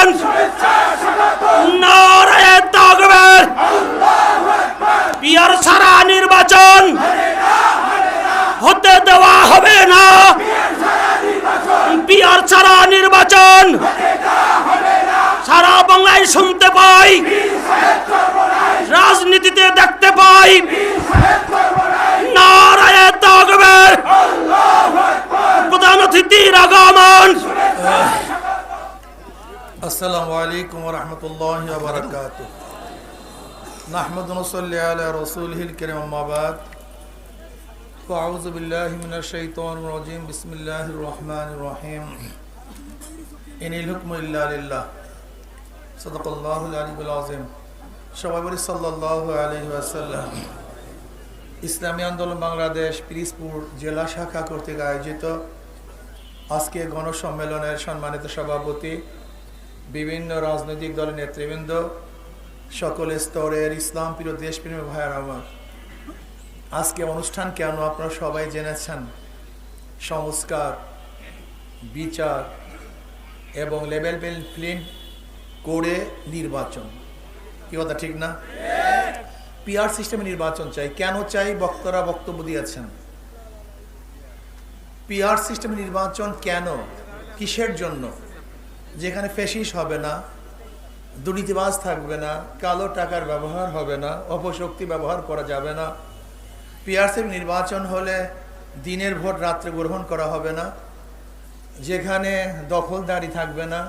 নির্বাচন, নারায়ে তাকবীর, পিয়ার ছাড়া নির্বাচন হতে দেওয়া হবে না, পিয়ার ছাড়া নির্বাচন সারা বাংলায় শুনতে পাই, রাজনীতিতে দেখতে পাই। নারায়ে তাকবীর, প্রধান অতিথির আগমন। আসসালামু আলাইকুম ওয়া রাহমাতুল্লাহি ওয়া বারাকাতুহু। নাহমাদু ওয়া নুসাল্লি আলা রাসূলিল কারীম, আম্মা বাদ। আউযু বিল্লাহি মিনাশ শাইতানির রাজীম। বিসমিল্লাহির রহমানির রহিম। ইনিল হুকমু ইল্লা লিল্লাহ। সাদাকাল্লাহুল আলিয়্যুল আযীম। সবাই বলি সাল্লাল্লাহু আলাইহি ওয়াসাল্লাম। ইসলামী আন্দোলন বাংলাদেশ পিরিজপুর জেলা শাখা কর্তৃক আয়োজিত আজকে গণসম্মেলনের সম্মানিত সভাপতি, বিভিন্ন রাজনৈতিক দলের নেতৃবৃন্দ, সকল স্তরের ইসলাম প্রিয় দেশপ্রেমী ভাইয়ের আমার, আজকে অনুষ্ঠান কেন আপনারা সবাই জেনেছেন। সংস্কার, বিচার এবং লেভেল প্লেইং করে নির্বাচন, কি কথা ঠিক না? পিআর সিস্টেমে নির্বাচন চাই। কেন চাই? বক্তারা বক্তব্য দিয়েছেন। পিআর সিস্টেমে নির্বাচন কেন, কিসের জন্য? যেখানে ফ্যাসিস্ট হবে না, দুর্নীতিবাজ থাকবে না, কালো টাকার ব্যবহার হবে না, অপশক্তি ব্যবহার করা যাবে না। পিআরসি নির্বাচন হলে দিনের ভোট রাত্রে গ্রহণ করা হবে না, যেখানে দখলদারি থাকবে না,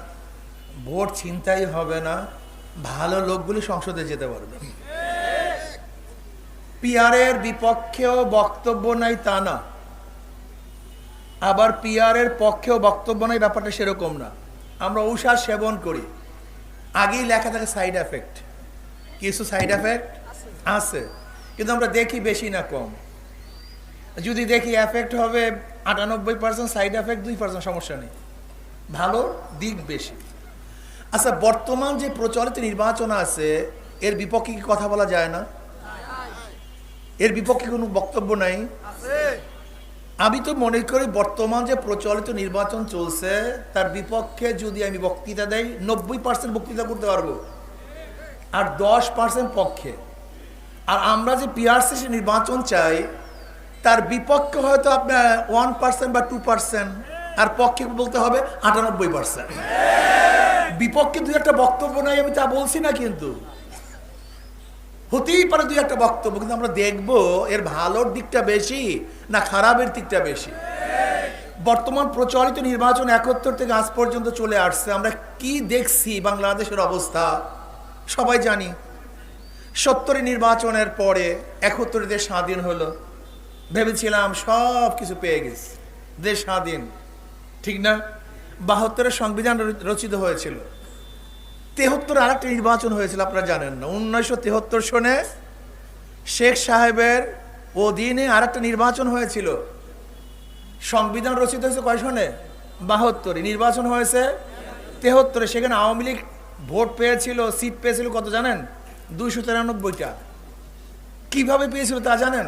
ভোট ছিনতাই হবে না, ভালো লোকগুলি সংসদে যেতে পারবে। পিআরের বিপক্ষেও বক্তব্য নাই তা না, আবার পিআরের পক্ষেও বক্তব্য নাই ব্যাপারটা সেরকম না। আমরা ঔষধ সেবন করি, আগেই লেখা থাকে সাইড এফেক্ট। কিছু সাইড এফেক্ট আছে, কিন্তু আমরা দেখি বেশি না কম। যদি দেখি এফেক্ট হবে 98%, সাইড এফেক্ট 2%, সমস্যা নেই, ভালো দিক বেশি। আচ্ছা, বর্তমান যে প্রচলিত নির্বাচন আছে এর বিপক্ষে কি কথা বলা যায় না? এর বিপক্ষে কোনো বক্তব্য নাই? আমি তো মনে করি বর্তমান যে প্রচলিত নির্বাচন চলছে তার বিপক্ষে যদি আমি বক্তৃতা দেই 90% বক্তৃতা করতে পারবো, আর 10% পক্ষে। আর আমরা যে পিআরসি নির্বাচন চাই তার বিপক্ষে হয়তো আপনার 1% বা 2%, আর পক্ষে বলতে হবে 98%। বিপক্ষে দুই একটা বক্তব্য নাই আমি তা বলছি না, কিন্তু হতেই পারে দুই একটা বক্তব্য, কিন্তু আমরা দেখবো এর ভালোর দিকটা বেশি না খারাপের দিকটা বেশি। বর্তমান প্রচলিত নির্বাচন 71 থেকে আজ পর্যন্ত চলে আসছে, আমরা কি দেখছি বাংলাদেশের অবস্থা সবাই জানি। 70 নির্বাচনের পরে 71 দেশ স্বাধীন হলো, ভেবেছিলাম সব কিছু পেয়ে গেছি, দেশ স্বাধীন, ঠিক না? 72 সংবিধান রচিত হয়েছিল। 73 আর একটা নির্বাচন হয়েছিল, আপনারা জানেন না? 1973 সনে শেখ সাহেবের অধীনে আর একটা নির্বাচন হয়েছিল। সংবিধান রচিত হয়েছে কয় সনে? 72। নির্বাচন হয়েছে 73। সেখানে আওয়ামী লীগ ভোট পেয়েছিল, সিট পেয়েছিল কত জানেন? 293টা। কিভাবে পেয়েছিল তা জানেন?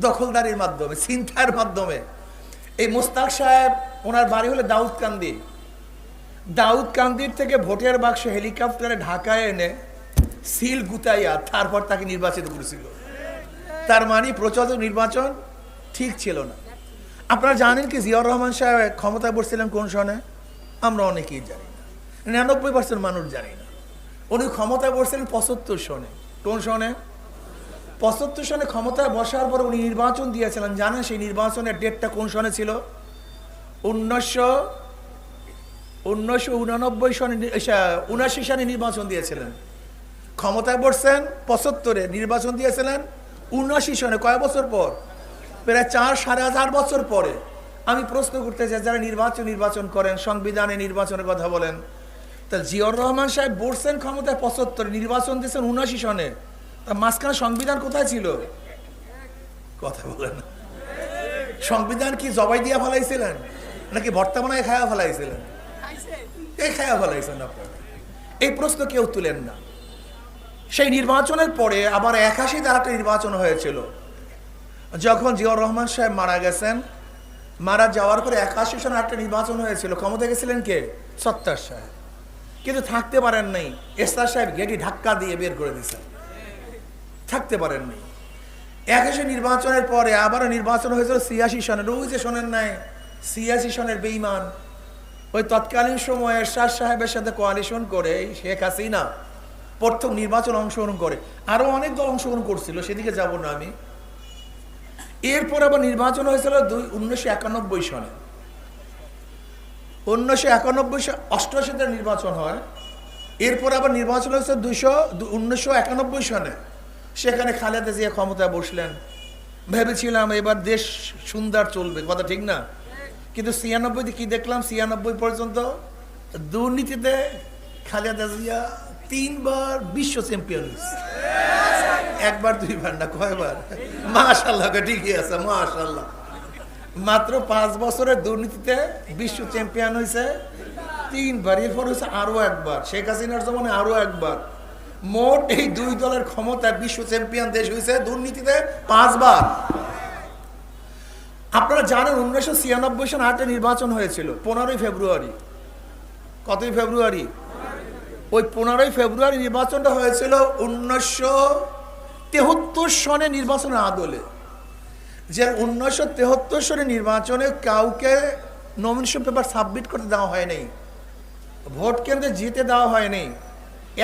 দখলদারির মাধ্যমে, ছিনতাইয়ের মাধ্যমে। এই মোস্তাক সাহেব, ওনার বাড়ি হলো দাউদকান্দি। দাউদকান্দির থেকে ভোটের বাক্স হেলিকপ্টারে ঢাকায় এনে সিল গুতাইয়া তারপর তাকে নির্বাচিত করেছিল। তার মানে প্রচলিত নির্বাচন ঠিক ছিল না। আপনারা জানেন কি জিয়াউর রহমান সাহেব ক্ষমতায় বসছিলেন কোন সনে? আমরা অনেকেই জানি না, 99% মানুষ জানি না। উনি ক্ষমতায় বসছিলেন 75 সনে। কোন সনে? 75 সনে ক্ষমতায় বসার পর উনি নির্বাচন দিয়েছিলেন। জানেন সেই নির্বাচনের ডেটটা কোন সনে ছিল? 1989 সনে, 79 সনে নির্বাচন দিয়েছিলেন। ক্ষমতায় বসছেন 75-এ, নির্বাচন দিয়েছিলেন 79 সনে। কয় বছর পর? প্রায় 4-5.5 বছর পরে। আমি প্রশ্ন করতে চাই, যারা নির্বাচন করেন, সংবিধানে নির্বাচনের কথা বলেন, তা জিয়াউর রহমান সাহেব বসছেন ক্ষমতায় 75, নির্বাচন দিয়েছেন 79 সনে, তা মাঝখানে সংবিধান কোথায় ছিল? কথা বলেন। সংবিধান কি জবাই দিয়া ফেলাইছিলেন নাকি ভর্তা বানায় খায়া ফেলাইছিলেন? এই খায়া ফেলাইছেন আপনারা। এই প্রশ্ন কেউ তুলেন না। সেই নির্বাচনের পরে আবার 81 আর একটা নির্বাচন হয়েছিল। যখন জিয়াউর রহমান সাহেব মারা গেছেন, মারা যাওয়ার পরে 81 সনে একটা নির্বাচন হয়েছিল। ক্ষমতা গেছিলেন কে? সত্তার সাহেব। কিন্তু থাকতে পারেন নাই। এরশাদ সাহেব গেটি ধাক্কা দিয়ে বের করে দিয়েছেন, থাকতে পারেন নাই। 81 নির্বাচনের পরে আবারও নির্বাচন হয়েছিল 86 সনের। ওই যে শোনেন নাই 86 সনের বেঈমান, ওই তৎকালীন সময়ে এরশাদ সাহেবের সাথে কোয়ালিশন করে শেখ হাসিনা প্রথম নির্বাচন অংশগ্রহণ করে। আরো অনেক দল অংশগ্রহণ করছিল, সেদিকে যাব না আমি। এরপর আবার নির্বাচন হয়েছিল 1991 সনে। 1991 নির্বাচন হয়। এরপর আবার নির্বাচন হয়েছে 1991 সনে। সেখানে খালেদা জিয়া ক্ষমতায় বসলেন। ভেবেছিলাম এবার দেশ সুন্দর চলবে, কথা ঠিক না? কিন্তু 96-তে কি দেখলাম? 96 পর্যন্ত দুর্নীতিতে খালেদা জিয়া 3 বার বিশ্ব চ্যাম্পিয়ন হয়েছে। 1 বার 2 বার না, কয়বার? মাশাআল্লাহ, ঠিকই আছে, মাশাআল্লাহ। মাত্র 5 বছরের দুর্নীতিতে বিশ্ব চ্যাম্পিয়ন হয়েছে 3 বার। এরপর হয়েছে আরো 1 বার, শেখ হাসিনার জমানে আরো 1 বার। মোট এই 2 দলের ক্ষমতায় বিশ্ব চ্যাম্পিয়ন দেশ হয়েছে দুর্নীতিতে 5 বার। আপনারা জানেন 1996 সনে 8 নির্বাচন হয়েছিল 15 ফেব্রুয়ারি। কতই ফেব্রুয়ারি? ওই 15 ফেব্রুয়ারি নির্বাচনটা হয়েছিল 1973 সনে নির্বাচনের আদলে। যে 1973 সনে নির্বাচনে কাউকে নমিনেশন পেপার সাবমিট করতে দেওয়া হয়নি, ভোট কেন্দ্রে জিতে দেওয়া হয়নি,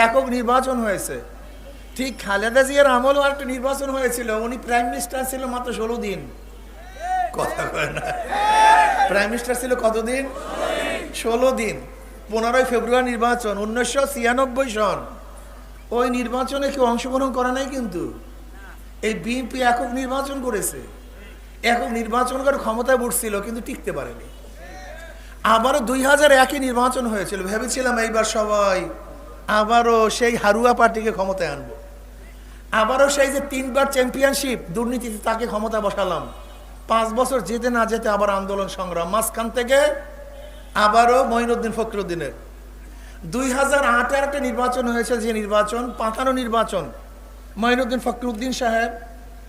একক নির্বাচন হয়েছে। ঠিক খালেদা জিয়ার আমলেও একটা নির্বাচন হয়েছিল, উনি প্রাইম মিনিস্টার ছিল মাত্র 16 দিন। কথা কয় না, প্রাইম মিনিস্টার ছিল কতদিন? 16 দিন। 15 ফেব্রুয়ারি নির্বাচন 1996 সন। ওই নির্বাচনে কেউ অংশগ্রহণ করে নাই, কিন্তু এই বিএনপি একক নির্বাচন করেছে। একক নির্বাচন করে ক্ষমতায় বসছিল, কিন্তু টিকতে পারেনি। আবারও 2001-এ নির্বাচন হয়েছিল। ভেবেছিলাম এইবার সবাই আবারও সেই হারুয়া পার্টিকে ক্ষমতায় আনবো, আবারও সেই যে 3 বার চ্যাম্পিয়নশিপ দুর্নীতিতে তাকে ক্ষমতা বসালাম। 5 বছর যেতে না যেতে আবার আন্দোলন সংগ্রাম। মাঝখান থেকে আবারও মঈনুদ্দিন ফখরুদ্দিনের 2008-এর একটা নির্বাচন হয়েছে, যে নির্বাচন পাতানো নির্বাচন। মঈনুদ্দিন ফখরুদ্দিন সাহেব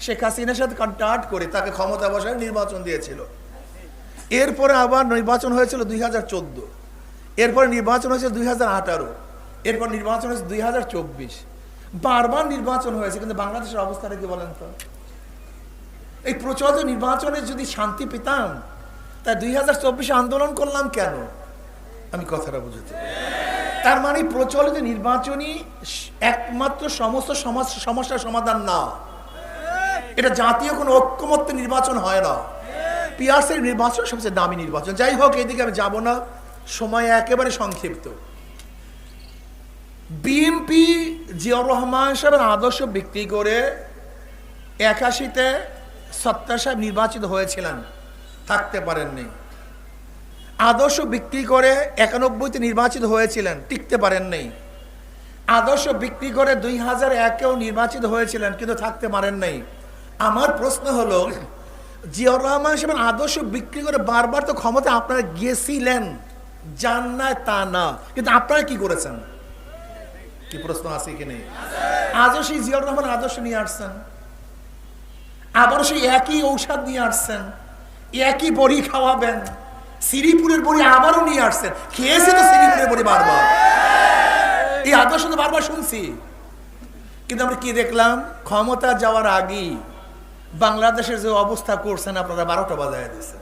শেখ হাসিনার সাথে কন্ট্যাক্ট করে তাকে ক্ষমতা বসায় নির্বাচন দিয়েছিল। এরপরে আবার নির্বাচন হয়েছিল 2014, এরপরে নির্বাচন হয়েছে 2018, এরপর নির্বাচন হয়েছে 2024। বারবার নির্বাচন হয়েছে, কিন্তু বাংলাদেশের অবস্থাটা কি বলেন তো? এই প্রচলিত নির্বাচনে যদি শান্তি পেতাম, তাই 2024 আন্দোলন করলাম কেন? আমি কথাটা বুঝতে। তার মানে প্রচলিত নির্বাচনই একমাত্র সমস্ত সমস্যার সমাধান না। এটা জাতীয় কোনো ঐক্যমত্য নির্বাচন হয় না। পিআরসির নির্বাচন সবচেয়ে দামি নির্বাচন। যাই হোক, এইদিকে আমি যাব না, সময় একেবারে সংক্ষিপ্ত। বিএনপি জিয়াউর রহমান সাহেবের আদর্শ বিক্রি করে 81-তে সত্তার সাহেব নির্বাচিত হয়েছিলেন, থাকতে পারেননি। আদর্শ বিক্রি করে 91-তে নির্বাচিত হয়েছিলেন, টিকতে পারেননি। আদর্শ বিক্রি করে 2001-এও নির্বাচিত হয়েছিলেন, কিন্তু থাকতে পারেন নাই। আমার প্রশ্ন হলো, জিয়াউর রহমান সাহেবের আদর্শ বিক্রি করে বারবার তো ক্ষমতা আপনারা গিয়েছিলেন, জান না তা না, কিন্তু আপনারা কি করেছেন? কি প্রশ্ন আছে কি নেই? আজও সেই জিয়াউর রহমান আদর্শ নিয়ে আসছেন, আবার সেই একই ঔষধ নিয়ে আসছেন, একই বড়ি খাওয়াবেন। শ্রীপুরের বড়ি আবারও নিয়ে আসছেন, খেয়েছে তো শ্রীপুরের বড়ি বারবার। এই আদর্শ তো বারবার শুনছি, কিন্তু আমরা কি দেখলাম? ক্ষমতা যাওয়ার আগেই বাংলাদেশের যে অবস্থা করছেন আপনারা, 12টা বাজায় দিয়েছেন।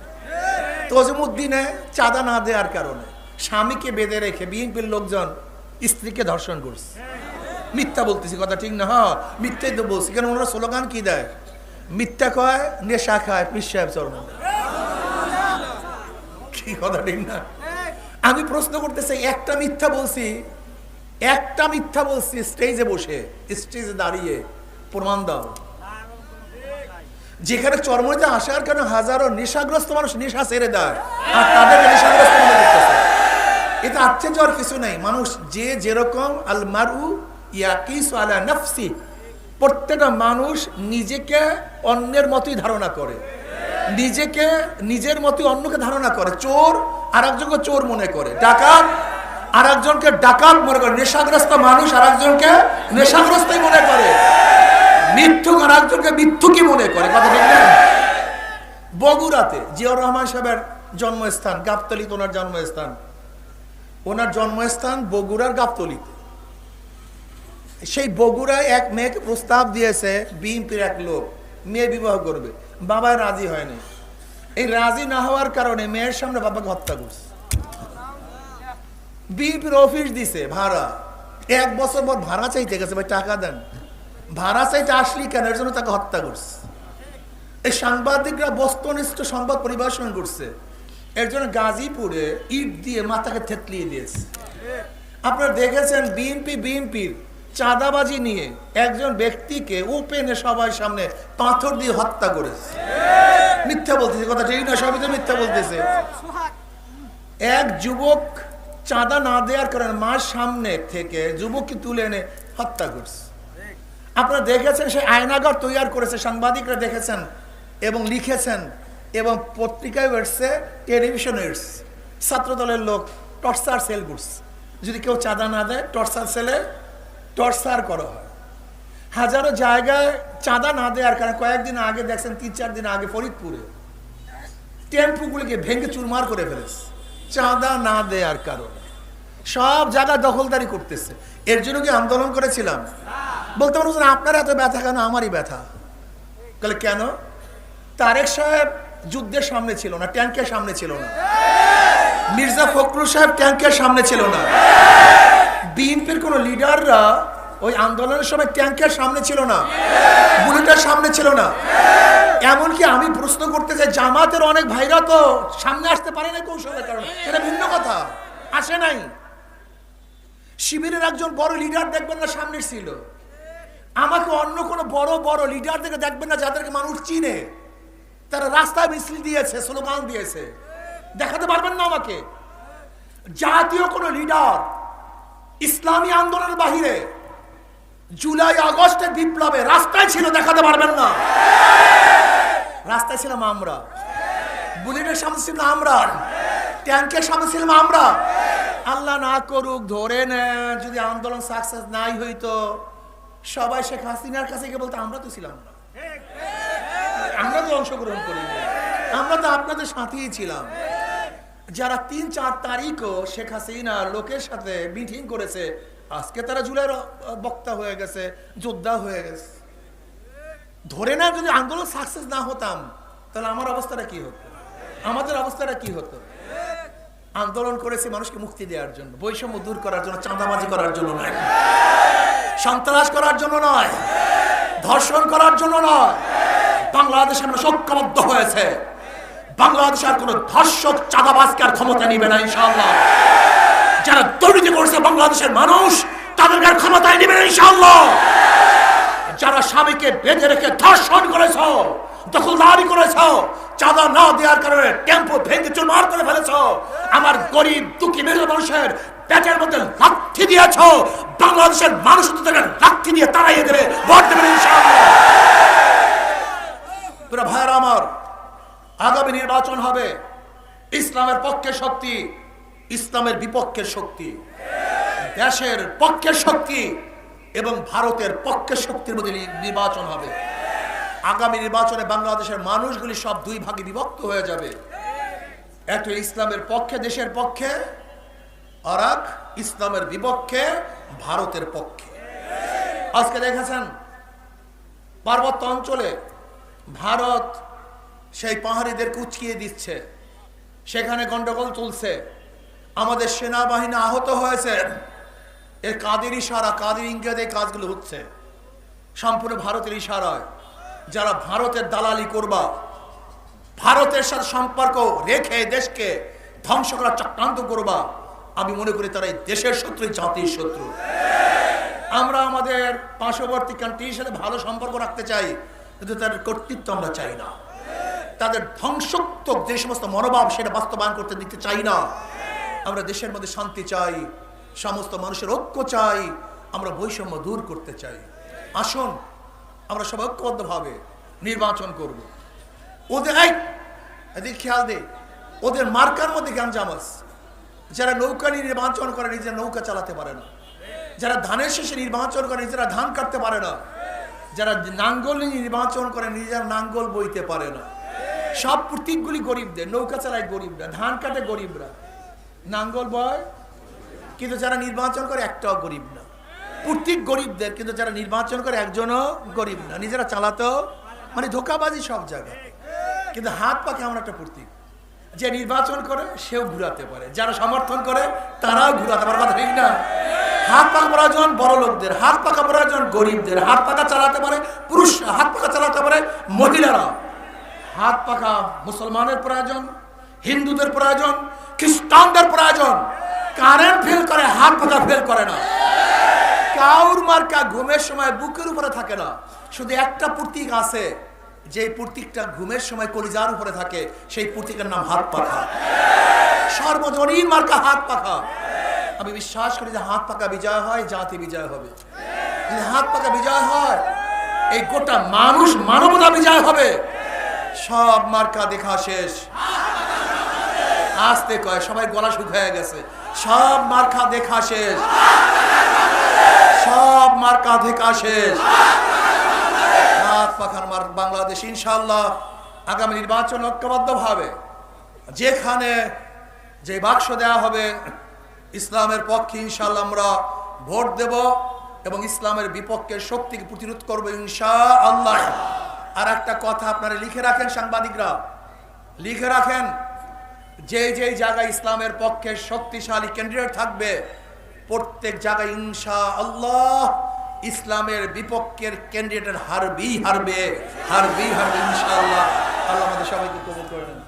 তজুমুদ্দিনে চাঁদা না দেওয়ার কারণে স্বামীকে বেঁধে রেখে বিএনপির লোকজন স্ত্রীকে ধর্ষণ করছে। মিথ্যা বলতেছি, কথা ঠিক না? হ্যাঁ, মিথ্যাই তো বলছি। কেন ওনারা স্লোগান কি দেয়? মিথ্যা কয়, নেশা খায়, পীর সাহেব চরণ। কি কথা ঠিক না? আমি প্রশ্ন করতেছি, একটা মিথ্যা বলছি স্টেজে বসে, স্টেজে দাঁড়িয়ে, প্রমাণ দাও। যেখানে চরমতে আসার কারণে হাজারো নেশাগ্রস্ত মানুষ নেশা ছেড়ে দেয়, আর তাদেরকে নেশাগ্রস্ত মনে করতেছে। এটা আশ্চর্য আর কিছু নাই। মানুষ যে যেরকম, আল মারউ ইয়াকিসু আলা নাফসি, প্রত্যেকটা মানুষ নিজেকে অন্যের মতোই ধারণা করে, নিজেকে নিজের মতোই অন্যকে ধারণা করে। চোর আর একজনকে চোর মনে করে, ডাকাত আর একজনকে ডাকাত মনে করে, নেশাগ্রস্ত মানুষ আর একজনকে নেশাগ্রস্তই মনে করে, মিথ্যুক আর একজনকে মিথ্যুকই মনে করে, কথা ঠিক না? বগুড়াতে জিয়াউর রহমান সাহেবের জন্মস্থান, গাবতলী ওনার জন্মস্থান। ওনার জন্মস্থান বগুড়ার গাবতলীতে। সেই বগুড়ায় এক মেয়েকে প্রস্তাব দিয়েছে বিএনপির এক লোক, মেয়ে বিবাহ করবে, বাবা রাজি হয়নি। এই রাজি না হওয়ার কারণে মেয়ের সামনে বাবাকে হত্যা করছে। বিএনপির অফিস দিছে ভাড়া, 1 বছর পর ভাড়া চাইতে গেছে, ভাই টাকা দেন, ভাড়া চাইতে আসলি কেন, এর জন্য তাকে হত্যা করছে। এই সাংবাদিকরা বস্তুনিষ্ঠ সংবাদ পরিবেশন করছে, এর জন্য গাজীপুরে ইট দিয়ে মাথাকে থেতলিয়ে দিয়েছে। আপনারা দেখেছেন বিএনপির চাঁদাবাজি নিয়ে একজন ব্যক্তিকে ওপেনে সবার সামনে পাথর দিয়ে হত্যা করেছে। মিথ্যা বলতেছে, কথা ঠিক না, সবই তো মিথ্যা বলতেছে। এক যুবক চাঁদা না দেওয়ার কারণে মার সামনে থেকে যুবককে তুলে এনে হত্যা করছে। আপনারা দেখেছেন সে আয়নাঘর তৈরি করেছে, সাংবাদিকরা দেখেছেন এবং লিখেছেন, এবং পত্রিকায় এসছে, টেলিভিশনে এসছে। ছাত্র দলের লোক টর্চার সেল করছে, যদি কেউ চাঁদা না দেয় টর্চার সেলে টর্চার করা হয়। হাজারো জায়গায় চাঁদা না দেওয়ার কারণে কয়েকদিন আগে দেখছেন, 3-4 দিন আগে ফরিদপুরে টেম্পুগুলিকে ভেঙে চুরমার করে ফেলেছে, চাঁদা না দেওয়ার কারণে। সব জায়গায় দখলদারি করতেছে। এর জন্য কি আন্দোলন করেছিলাম? বলতে পারছেন আপনার এত ব্যথা কেন? আমারই ব্যথা। বলে কেন? তারেক সাহেব যুদ্ধের সামনে ছিল না, ট্যাঙ্কের সামনে ছিল না। মির্জা ফখরুল সাহেব ট্যাঙ্কের সামনে ছিল না। বিএনপির কোন লিডাররা ওই আন্দোলনের সময় ট্যাঙ্কের সামনে ছিল না, বুলেটের সামনে ছিল না। এমনকি আমি প্রশ্ন করতে চাই, জামাতের অনেক ভাইরা তো সামনে আসতে পারে না কৌশলের কারণে, এটা ভিন্ন কথা, আসে নাই। শিবিরের একজন বড় লিডার দেখবেন না সামনে ছিল। আমাকে অন্য কোনো বড় বড় লিডার দেখে দেখবেন না যাদেরকে মানুষ চিনে, তারা রাস্তায় মিছিল দিয়েছে, স্লোগান দিয়েছে, দেখাতে পারবেন না আমাকে। জাতীয় কোন লিডার ইসলামী আন্দোলনের বাহিরে জুলাই আগস্টের বিপ্লবে রাস্তায় ছিল, দেখাতে পারবেন না। রাস্তায় ছিলাম আমরা, বুলেটের সামনে ছিলাম আমরা, ট্যাঙ্কের সামনে ছিলাম আমরা। আল্লাহ না করুক, ধরে নেন যদি আন্দোলন সাকসেস নাই হইতো, সবাই শেখ হাসিনার কাছে গিয়ে বলতো আমরা তো ছিলাম না, আমরা তো অংশগ্রহণ করিনি, আমরা তো আপনাদের সাথেই ছিলাম। যারা 3-4 তারিখও শেখ হাসিনা লোকের সাথে মিটিং করেছে, আজকে তারা জুলাইয়ের বক্তা হয়ে গেছে, যোদ্ধা হয়ে গেছে। ধরে না যদি আন্দোলন সাকসেস না হতাম, তাহলে আমার অবস্থাটা কি হতো, আমাদের অবস্থাটা কি হতো? আন্দোলন করেছে মানুষকে মুক্তি দেওয়ার জন্য, বৈষম্য দূর করার জন্য, চাঁদাবাজি করার জন্য নয়, সন্ত্রাস করার জন্য নয়, ধর্ষণ করার জন্য নয়। বাংলাদেশ আমরা ঐক্যবদ্ধ হয়েছে, বাংলাদেশের কোন ধর্ষক চাঁদাবাজকে আর ক্ষমতা নিবে না ইনশাআল্লাহ। যারা দুর্নীতি করছে বাংলাদেশের মানুষ, তাদেরকে আর ক্ষমতায় নিবে না ইনশাআল্লাহ। যারা স্বামীকে বেঁধে রেখে ধর্ষণ করেছ, দখলদারি করেছ, চাঁদা না দেওয়ার কারণে টেম্পো ভেঙে চুরমার করে ফেলেছ, আমার গরিব দুঃখী মেয়ে মানুষের পেটের মধ্যে লাথি দিয়েছ, বাংলাদেশের মানুষ তাদের লাথি দিয়ে তাড়াইয়ে দেবে, ভোট দেবে ইনশাআল্লাহ। পুরো ভাইয়েরা আমার, আগামী নির্বাচন হবে ইসলামের পক্ষের শক্তি, ইসলামের বিপক্ষের শক্তি, দেশের পক্ষের শক্তি এবং ভারতের পক্ষের শক্তির মধ্যে নির্বাচন হবে। আগামী নির্বাচনে বাংলাদেশের মানুষগুলি সব 2 ভাগে বিভক্ত হয়ে যাবে। একটা ইসলামের পক্ষে, দেশের পক্ষে, আর এক ইসলামের বিপক্ষে, ভারতের পক্ষে। আজকে দেখেছেন পার্বত্য অঞ্চলে ভারত সেই পাহাড়িদের কুচকিয়ে দিচ্ছে, সেখানে গন্ডগোল চলছে, আমাদের সেনাবাহিনী আহত হয়েছে। এর কাদের ইশারা, কাদের ইঙ্গিতে এই কাজগুলো হচ্ছে, সম্পূর্ণ ভারতের ইশারায়। যারা ভারতের দালালি করবা, ভারতের সাথে সম্পর্ক রেখে দেশকে ধ্বংস করার চক্রান্ত করবা, আমি মনে করি তারা এই দেশের শত্রু, জাতির শত্রু। আমরা আমাদের পার্শ্ববর্তী কান্ট্রির সাথে ভালো সম্পর্ক রাখতে চাই, কিন্তু তাদের কর্তৃত্ব আমরা চাই না। তাদের ধ্বংসাত্মক যে সমস্ত মনোভাব, সেটা বাস্তবায়ন করতে দিতে চাই না। আমরা দেশের মধ্যে শান্তি চাই, সমস্ত মানুষের ঐক্য চাই, আমরা বৈষম্য দূর করতে চাই। আসুন আমরা সবাই ঐক্যবদ্ধভাবে নির্বাচন করব। ওদের এদিক খেয়াল দে, ওদের মার্কার মধ্যে গ্যাঞ্জাম আছে। যারা নৌকা নিয়ে নির্বাচন করে নিজেরা নৌকা চালাতে পারে না, যারা ধানের শেষে নির্বাচন করে নিজেরা ধান কাটতে পারে না, যারা নাঙ্গল নিয়ে নির্বাচন করে নিজেরা নাঙ্গল বইতে পারে না। সব প্রতীকগুলি গরিবদের, নৌকা চালায় গরিবরা, ধান কাটে গরিবরা, নাঙ্গল বয় কিন্তু যারা নির্বাচন করে একটাও গরিব না। প্রত্যেক গরিবদের, কিন্তু যারা নির্বাচন করে একজনও গরিব না। নিজেরা চালাতেও মানে ধোকাবাজি সব জায়গায়। কিন্তু হাত পা কেমন একটা প্রতীক, যে নির্বাচন করে সেও ঘুরাতে পারে, যারা সমর্থন করে তারাও ঘুরাতে পারে, কথা ঠিক না? হাত পাকা প্রয়োজন বড় লোকদের, হাত পাকা প্রয়োজন গরিবদের, হাত পাকা চালাতে পারে পুরুষরা, হাত পাকা চালাতে পারে মহিলারা। হাত পাকা মুসলমানের প্রয়োজন, হিন্দুদের প্রয়োজন, খ্রিস্টানদের প্রয়োজন। কারেন্ট ফেল করে, হাত পাকা ফেল করে না। কাউর মার্কা ঘুমের সময় বুকের উপরে থাকে না। শুধু একটা প্রতীক আছে, যে প্রতীকটা ঘুমের সময় কলিজার উপরে থাকে, সেই প্রতীকের নাম হাত পাখা। সর্বজনীন মার্কা হাত পাখা। আমি বিশ্বাস করি যে হাত পাকা বিজয় হয়, জাতি বিজয় হবে। যদি হাত পাকা বিজয় হয়, এই গোটা মানুষ মানবতা বিজয় হবে। সব মার্কা দেখা শেষ। আসতে কয়, সবাই গলা শুকিয়ে গেছে। সব মার্কা দেখা শেষ, সব মার্কা দেখা শেষ। হাত পাখার বাংলাদেশ ইনশাআল্লাহ আগামী নির্বাচন ঐক্যবদ্ধ ভাবে যেখানে যে বাক্স দেওয়া হবে ইসলামের পক্ষে ইনশাআল্লাহ আমরা ভোট দেব এবং ইসলামের বিপক্ষের শক্তিকে প্রতিরোধ করব ইনশাআল্লাহ। আর একটা কথা আপনারা লিখে রাখেন, সাংবাদিকরা লিখে রাখেন, যে যেই জায়গায় ইসলামের পক্ষে শক্তিশালী ক্যান্ডিডেট থাকবে প্রত্যেক জায়গায় ইনশাআল্লাহ ইসলামের বিপক্ষের ক্যান্ডিডেট হারবেই হারবে, হারবেই হারবে ইনশাআল্লাহ। আল্লাহ আমাদের সবাইকে কবুল করে নেন।